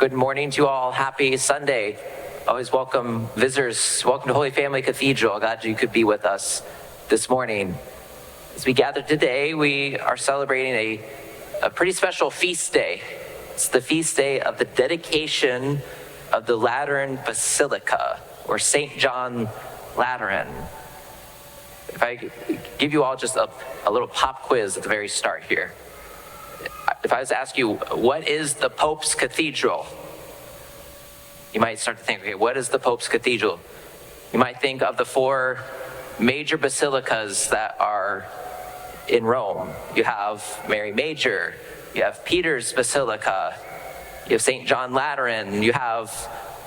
Good morning to you all. Happy Sunday. Always welcome visitors. Welcome to Holy Family Cathedral. Glad you could be with us this morning. As we gather today, we are celebrating a pretty special feast day. It's the feast day of the dedication of the Lateran Basilica, or St. John Lateran. If I give you all just a little pop quiz at the very start here. If I was to ask you, what is the Pope's Cathedral? You might start to think, okay, what is the Pope's Cathedral? You might think of the four major basilicas that are in Rome. You have Mary Major, you have Peter's Basilica, you have St. John Lateran, you have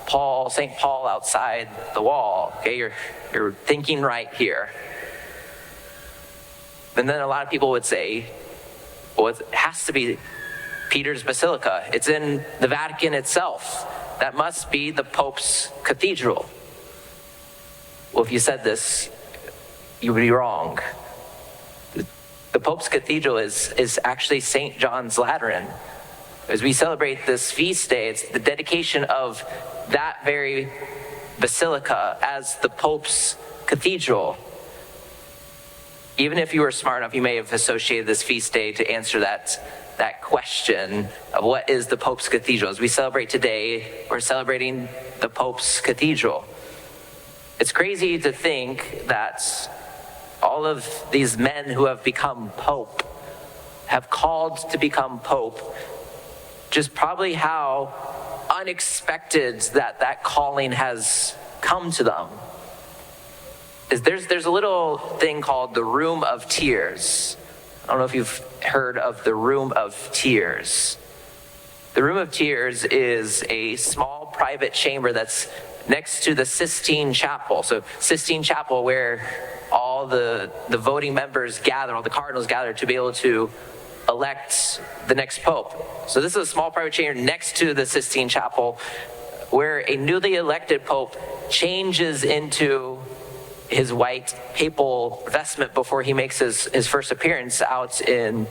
St. Paul outside the wall. Okay, you're thinking right here. And then a lot of people would say, well, it has to be Peter's Basilica. It's in the Vatican itself. That must be the Pope's Cathedral. Well, if you said this, you would be wrong. The Pope's Cathedral is actually St. John's Lateran. As we celebrate this feast day, it's the dedication of that very basilica as the Pope's Cathedral. Even if you were smart enough, you may have associated this feast day to answer that question of what is the Pope's Cathedral. As we celebrate today, we're celebrating the Pope's Cathedral. It's crazy to think that all of these men who have become Pope have called to become Pope, just probably how unexpected that calling has come to them. There's a little thing called the Room of Tears. I don't know if you've heard of the Room of Tears. The Room of Tears is a small private chamber that's next to the Sistine Chapel. So Sistine Chapel, where all the voting members gather, all the cardinals gather to be able to elect the next pope. So this is a small private chamber next to the Sistine Chapel, where a newly elected pope changes into his white papal vestment before he makes his first appearance out in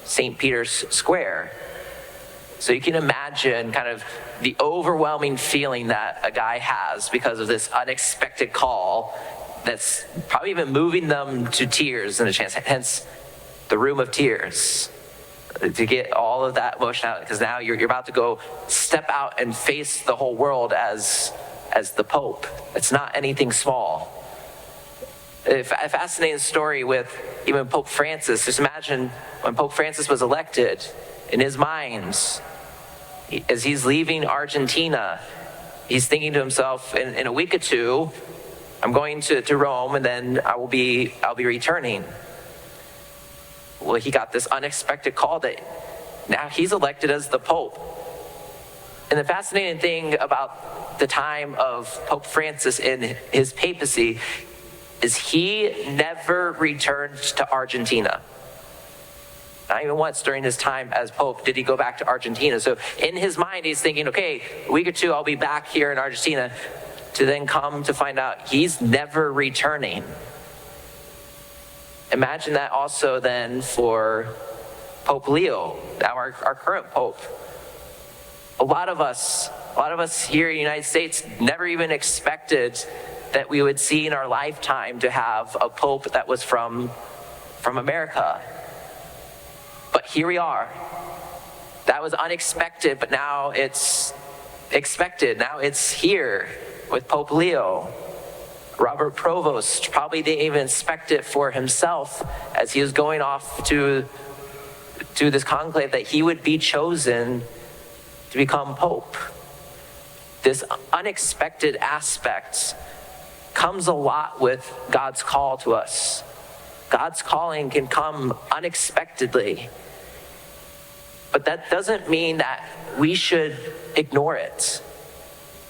St. Peter's Square. So you can imagine kind of the overwhelming feeling that a guy has because of this unexpected call that's probably even moving them to tears in a chance, hence the Room of Tears, to get all of that emotion out, because now you're about to go step out and face the whole world as the Pope. It's not anything small. A fascinating story with even Pope Francis. Just imagine when Pope Francis was elected, in his mind, as he's leaving Argentina, he's thinking to himself, in a week or two, I'm going to Rome, and then I'll be returning. Well, he got this unexpected call that now he's elected as the Pope. And the fascinating thing about the time of Pope Francis in his papacy is he never returned to Argentina. Not even once during his time as Pope did he go back to Argentina. So in his mind, he's thinking, okay, a week or two, I'll be back here in Argentina, to then come to find out he's never returning. Imagine that also then for Pope Leo, now our current Pope. A lot of us here in the United States never even expected that we would see in our lifetime to have a Pope that was from America. But here we are. That was unexpected, but now it's expected. Now it's here with Pope Leo. Robert Provost probably didn't even expect it for himself as he was going off to this conclave that he would be chosen to become Pope. This unexpected aspect comes a lot with God's call to us. God's calling can come unexpectedly, but that doesn't mean that we should ignore it.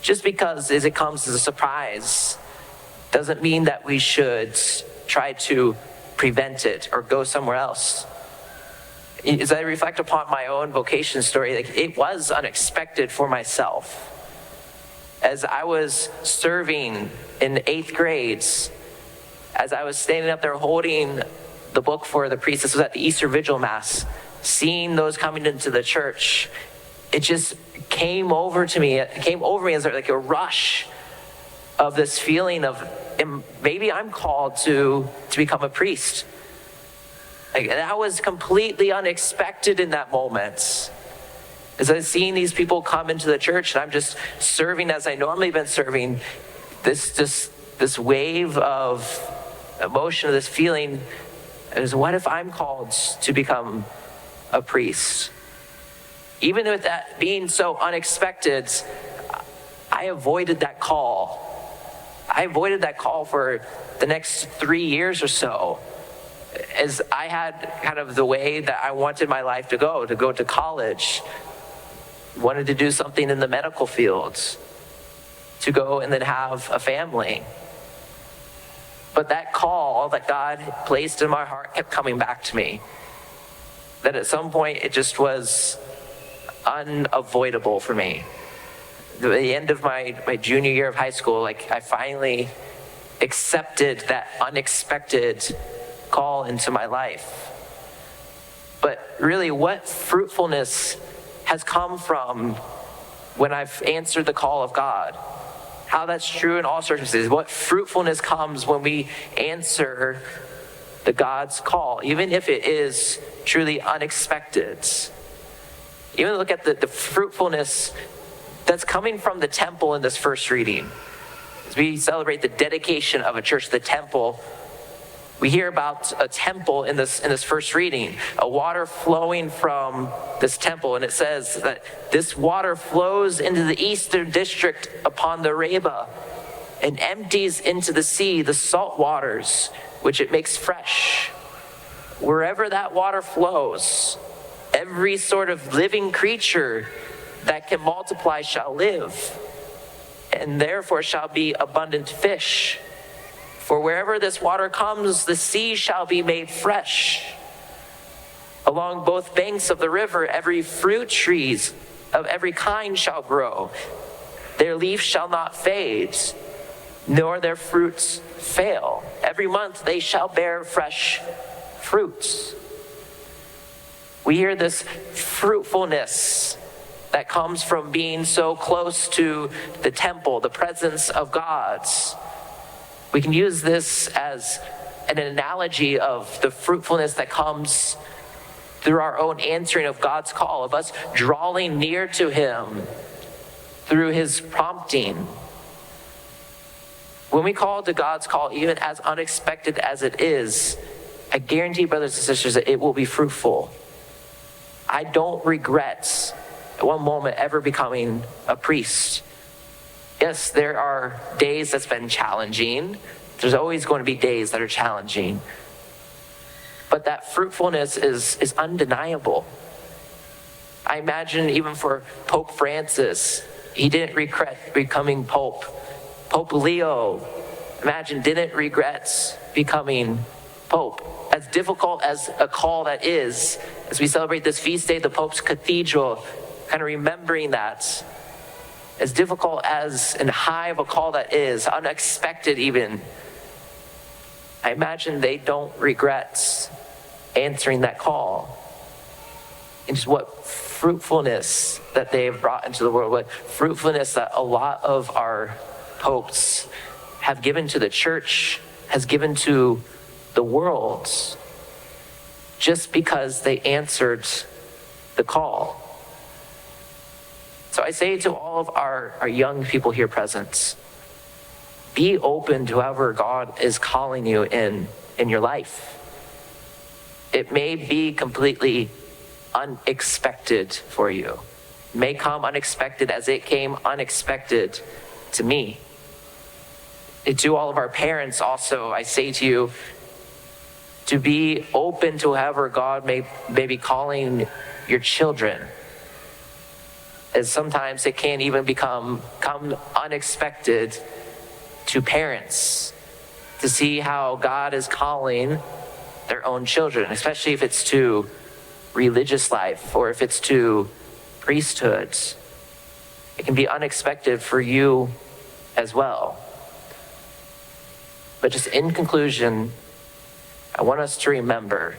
Just because it comes as a surprise doesn't mean that we should try to prevent it or go somewhere else. As I reflect upon my own vocation story, it was unexpected for myself. As I was serving in 8th grade, as I was standing up there holding the book for the priest, this was at the Easter Vigil Mass, seeing those coming into the church, it just came over me as like a rush of this feeling of maybe I'm called to become a priest. Like, that was completely unexpected in that moment. As I was seeing these people come into the church, and I'm just serving as I normally been serving, this wave of emotion, of this feeling is, what if I'm called to become a priest? Even with that being so unexpected, I avoided that call. I avoided that call for the next 3 years or so, as I had kind of the way that I wanted my life to go to college, wanted to do something in the medical fields, to go and then have a family. But that call that God placed in my heart kept coming back to me. That at some point it just was unavoidable for me. At the end of my junior year of high school, like, I finally accepted that unexpected call into my life. But really, what fruitfulness has come from when I've answered the call of God? How that's true in all circumstances. What fruitfulness comes when we answer the God's call, even if it is truly unexpected. Even look at the fruitfulness that's coming from the temple in this first reading. As we celebrate the dedication of a church, the temple, we hear about a temple in this first reading, a water flowing from this temple. And it says that this water flows into the eastern district upon the Reba and empties into the sea, the salt waters, which it makes fresh. Wherever that water flows, every sort of living creature that can multiply shall live, and therefore shall be abundant fish. For wherever this water comes, the sea shall be made fresh. Along both banks of the river, every fruit trees of every kind shall grow. Their leaf shall not fade, nor their fruits fail. Every month they shall bear fresh fruits. We hear this fruitfulness that comes from being so close to the temple, the presence of God. We can use this as an analogy of the fruitfulness that comes through our own answering of God's call, of us drawing near to Him through His prompting. When we call to God's call, even as unexpected as it is, I guarantee, brothers and sisters, that it will be fruitful. I don't regret at one moment ever becoming a priest. Yes, there are days that's been challenging. There's always going to be days that are challenging. But that fruitfulness is undeniable. I imagine even for Pope Francis, he didn't regret becoming Pope. Pope Leo, imagine, didn't regret becoming Pope. As difficult as a call that is, as we celebrate this feast day, the Pope's Cathedral, kind of remembering that, as difficult as and high of a call that is, unexpected even, I imagine they don't regret answering that call. And just what fruitfulness that they have brought into the world, what fruitfulness that a lot of our popes have given to the church, has given to the world, just because they answered the call. So I say to all of our young people here present, be open to whoever God is calling you in your life. It may be completely unexpected for you. It may come unexpected as it came unexpected to me. And to all of our parents also, I say to you, to be open to whoever God may be calling your children. As sometimes it can even come unexpected to parents to see how God is calling their own children, especially if it's to religious life or if it's to priesthood. It can be unexpected for you as well. But just in conclusion, I want us to remember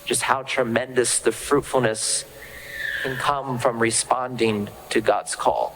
just how tremendous the fruitfulness can come from responding to God's call.